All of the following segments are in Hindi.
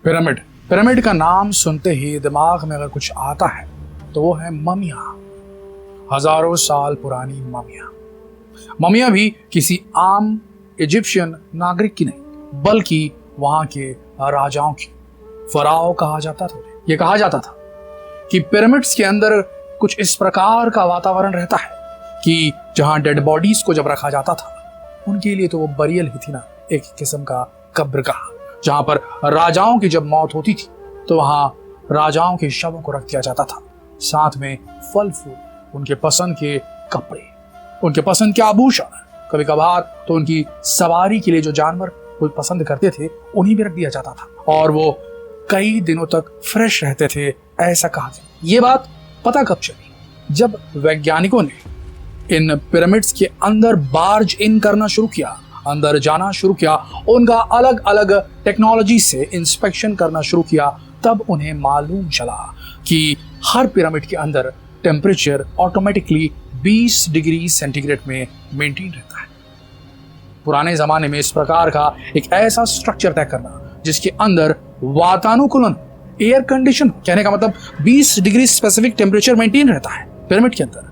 पिरामिड। पिरामिड का नाम सुनते ही दिमाग में अगर कुछ आता है तो वो है ममिया। हजारों साल पुरानी ममिया। ममिया भी किसी आम इजिप्शियन नागरिक की नहीं बल्कि वहां के राजाओं की। फराओ कहा जाता था। ये कहा जाता था कि पिरामिड्स के अंदर कुछ इस प्रकार का वातावरण रहता है कि जहां डेड बॉडीज को जब रखा जाता था उनके लिए तो वो बरियल ही थी ना, एक किस्म का कब्रगाह। जहां पर राजाओं की जब मौत होती थी तो वहां राजाओं के शवों को रख दिया जाता था, साथ में फल फूल, उनके पसंद के कपड़े, उनके पसंद के आभूषण, कभी कभार तो उनकी सवारी के लिए जो जानवर कोई पसंद करते थे उन्हीं भी रख दिया जाता था और वो कई दिनों तक फ्रेश रहते थे, ऐसा कहा था। ये बात पता कब चली? जब वैज्ञानिकों ने इन पिरामिड्स के अंदर बार्ज इन करना शुरू किया, अंदर जाना शुरू किया, उनका अलग अलग टेक्नोलॉजी से इंस्पेक्शन करना शुरू किया, तब उन्हें मालूम चला कि हर पिरामिड के अंदर टेम्परेचर ऑटोमेटिकली 20 डिग्री सेंटीग्रेड में मेंटेन रहता है। पुराने जमाने में इस प्रकार का एक ऐसा स्ट्रक्चर तय करना जिसके अंदर वातानुकूलन, एयर कंडीशन, कहने का मतलब 20 डिग्री स्पेसिफिक टेम्परेचर मेंटेन रहता है पिरामिड के अंदर।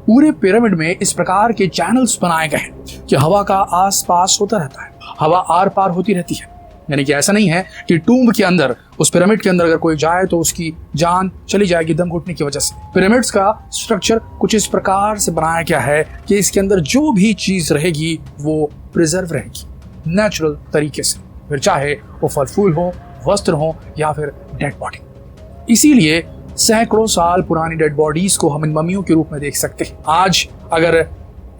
पूरे पिरामिड में इस प्रकार के चैनल्स बनाए गए हैं कि हवा का आसपास होता रहता है, हवा आर पार होती रहती है। यानी कि ऐसा नहीं है कि टूम्ब के अंदर, उस पिरामिड के अंदर अगर कोई जाए तो उसकी जान चली जाएगी दम घुटने की वजह से। पिरामिड्स का स्ट्रक्चर कुछ इस प्रकार से बनाया गया है कि इसके अंदर जो भी चीज रहेगी वो प्रिजर्व रहेगी नेचुरल तरीके से, फिर चाहे वो फल फूल हो, वस्त्र हो या फिर डेड बॉडी। इसीलिए सैकड़ों साल पुरानी डेड बॉडीज को हम इन मम्मियों के रूप में देख सकते हैं। आज अगर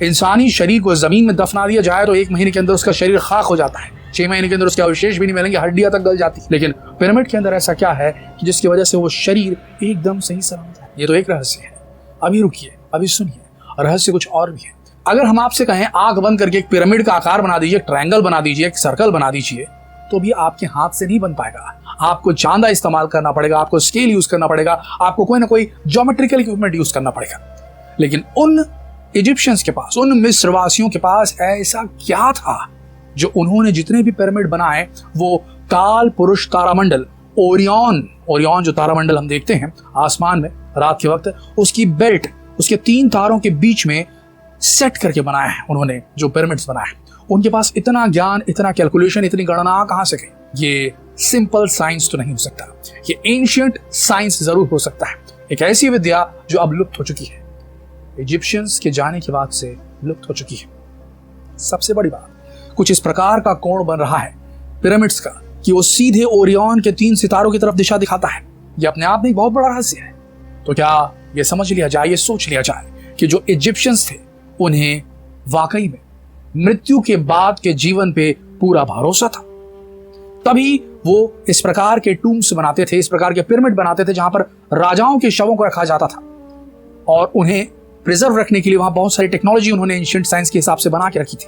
इंसानी शरीर को जमीन में दफना दिया जाए तो 1 महीने के अंदर उसका शरीर खाक हो जाता है, 6 महीने के अंदर उसके अवशेष भी नहीं मिलेंगे, हड्डियां तक गल जाती। लेकिन पिरामिड के अंदर ऐसा क्या है कि जिसकी वजह से वो शरीर एकदम सही सलामत है? ये तो एक रहस्य है। अभी रुकिए, अभी सुनिए, रहस्य कुछ और भी है। अगर हम आपसे कहें आंख बंद करके एक पिरामिड का आकार बना दीजिए, ट्रायंगल बना दीजिए, एक सर्कल बना दीजिए, तो भी आपके हाथ से नहीं बन पाएगा। आपको चांदा इस्तेमाल करना पड़ेगा, आपको स्केल यूज करना पड़ेगा, आपको कोई ना कोई ज्योमेट्रिकल इक्विपमेंट यूज करना पड़ेगा। लेकिन उन इजिप्शियंस के पास, उन मिस्रवासियों के पास ऐसा क्या था जो उन्होंने जितने भी पिरामिड बनाए वो काल पुरुष तारामंडल, ओरियन जो तारामंडल हम देखते हैं आसमान में रात के वक्त, उसकी बेल्ट, उसके 3 तारों के बीच में सेट करके बनाया है उन्होंने जो पिरामिड्स बनाए। उनके पास इतना ज्ञान, इतना कैलकुलेशन, इतनी गणना कहां से गई? ये सिंपल साइंस तो नहीं हो सकता, ये एंशिएंट साइंस जरूर हो सकता है। एक ऐसी विद्या जो अब लुप्त हो चुकी है, इजिप्शियंस के जाने के बाद से लुप्त हो चुकी है। सबसे बड़ी बात, कुछ इस प्रकार का कोण बन रहा है पिरामिड्स का कि वो सीधे ओरियन के 3 सितारों की तरफ दिशा दिखाता है। ये अपने आप में एक बहुत बड़ा रहस्य है। तो क्या ये समझ लिया जाए, ये सोच लिया जाए कि जो इजिप्शियंस थे उन्हें वाकई में मृत्यु के बाद के जीवन पे पूरा भरोसा था, तभी वो इस प्रकार के टूम्स बनाते थे, इस प्रकार के पिरामिड बनाते थे जहां पर राजाओं के शवों को रखा जाता था और उन्हें प्रिजर्व रखने के लिए वहां बहुत सारी टेक्नोलॉजी उन्होंने एंशिएंट साइंस के हिसाब से बना के रखी थी।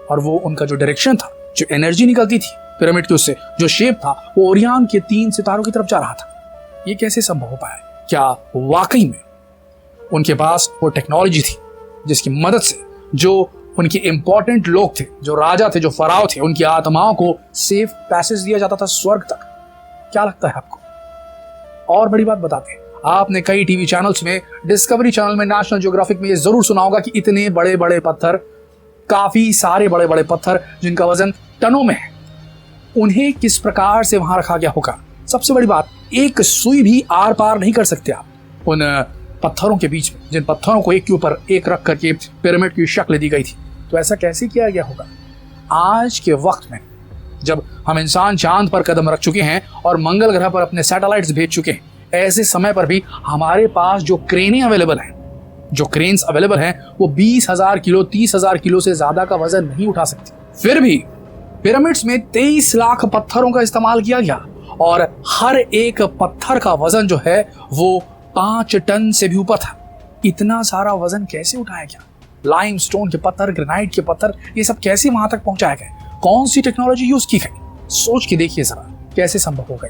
और वो उनका जो डायरेक्शन था, जो एनर्जी निकलती थी पिरामिड के उससे, जो शेप था, वो ओरियन के 3 सितारों की तरफ जा रहा था। ये कैसे संभव हो पाया? क्या वाकई में उनके पास वो टेक्नोलॉजी थी जिसकी मदद से जो उनके इंपॉर्टेंट लोग थे, जो राजा थे, जो फराव थे, उनकी आत्माओं को सेफ पैसेज दिया जाता था स्वर्ग तक? क्या लगता है आपको? और बड़ी बात बताते हैं, आपने कई टीवी चैनल्स में, डिस्कवरी चैनल में, नेशनल ज्योग्राफिक में ये जरूर सुना होगा कि इतने बड़े बड़े पत्थर, काफी सारे बड़े बड़े पत्थर जिनका वजन टनों में है, उन्हें किस प्रकार से वहां रखा गया होगा? सबसे बड़ी बात, एक सुई भी आर पार नहीं कर सकते आप उन पत्थरों के बीच में, जिन पत्थरों को एक के ऊपर एक रख करके पिरामिड की शक्ल दी गई थी। तो ऐसा कैसे किया गया होगा? आज के वक्त में जब हम इंसान चांद पर कदम रख चुके हैं और मंगल ग्रह पर अपने सैटेलाइट्स भेज चुके हैं, ऐसे समय पर भी हमारे पास जो क्रेनें अवेलेबल हैं, जो क्रेन्स अवेलेबल हैं, वो 20,000 किलो, 30,000 किलो से ज्यादा का वजन नहीं उठा सकती। फिर भी पिरामिड्स में 23 लाख पत्थरों का इस्तेमाल किया गया और हर एक पत्थर का वजन जो है वो 5 टन से भी ऊपर था। इतना सारा वजन कैसे उठाया गया? लाइमस्टोन के पत्थर, ग्रेनाइट के पत्थर, ये सब कैसे वहां तक पहुंचाए गए? कौन सी टेक्नोलॉजी यूज की गई? सोच के देखिए जरा, कैसे संभव हो गई।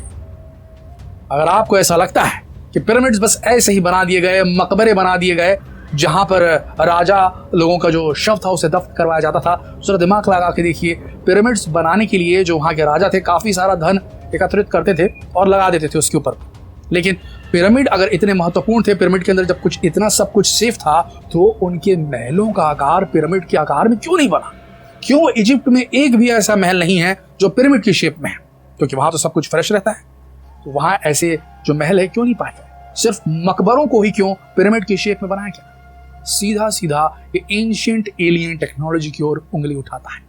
अगर आपको ऐसा लगता है कि पिरामिड्स बस ऐसे ही बना दिए गए, मकबरे बना दिए गए, जहां पर राजा लोगों का जो शव था उसे दफन करवाया जाता था। जरा दिमाग लगा के देखिए, पिरामिड्स बनाने के लिए जो वहां के राजा थे काफी सारा धन एकत्रित करते थे और लगा देते थे उसके ऊपर। लेकिन पिरामिड अगर इतने महत्वपूर्ण थे, पिरामिड के अंदर जब कुछ इतना सब कुछ सेफ था, तो उनके महलों का आकार पिरामिड के आकार में क्यों नहीं बना? क्यों इजिप्ट में एक भी ऐसा महल नहीं है जो पिरामिड की शेप में है? क्योंकि वहां तो सब कुछ फ्रेश रहता है। तो वहां ऐसे जो महल है क्यों नहीं पाए? सिर्फ मकबरों को ही क्यों पिरामिड की शेप में बनाया गया? सीधा सीधा ये एंशिएंट एलियन टेक्नोलॉजी की ओर उंगली उठाता है।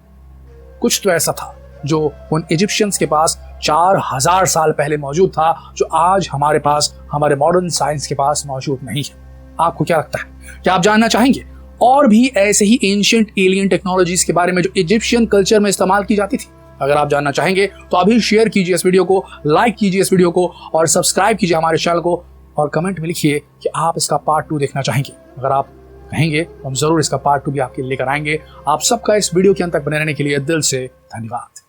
कुछ तो ऐसा था जो उन इजिप्शियंस के पास 4000 साल पहले मौजूद था, जो आज हमारे पास, हमारे मॉडर्न साइंस के पास मौजूद नहीं है। आपको क्या लगता है? क्या आप जानना चाहेंगे और भी ऐसे ही एंशिएंट एलियन टेक्नोलॉजीज के बारे में जो इजिप्शियन कल्चर में इस्तेमाल की जाती थी? अगर आप जानना चाहेंगे तो अभी शेयर कीजिए इस वीडियो को, लाइक कीजिए इस वीडियो को और सब्सक्राइब कीजिए हमारे चैनल को, और कमेंट में लिखिए कि आप इसका पार्ट 2 देखना चाहेंगे। अगर आप कहेंगे तो हम जरूर इसका पार्ट 2 भी आपके लेकर आएंगे। आप सबका इस वीडियो के अंत तक बने रहने के लिए दिल से धन्यवाद।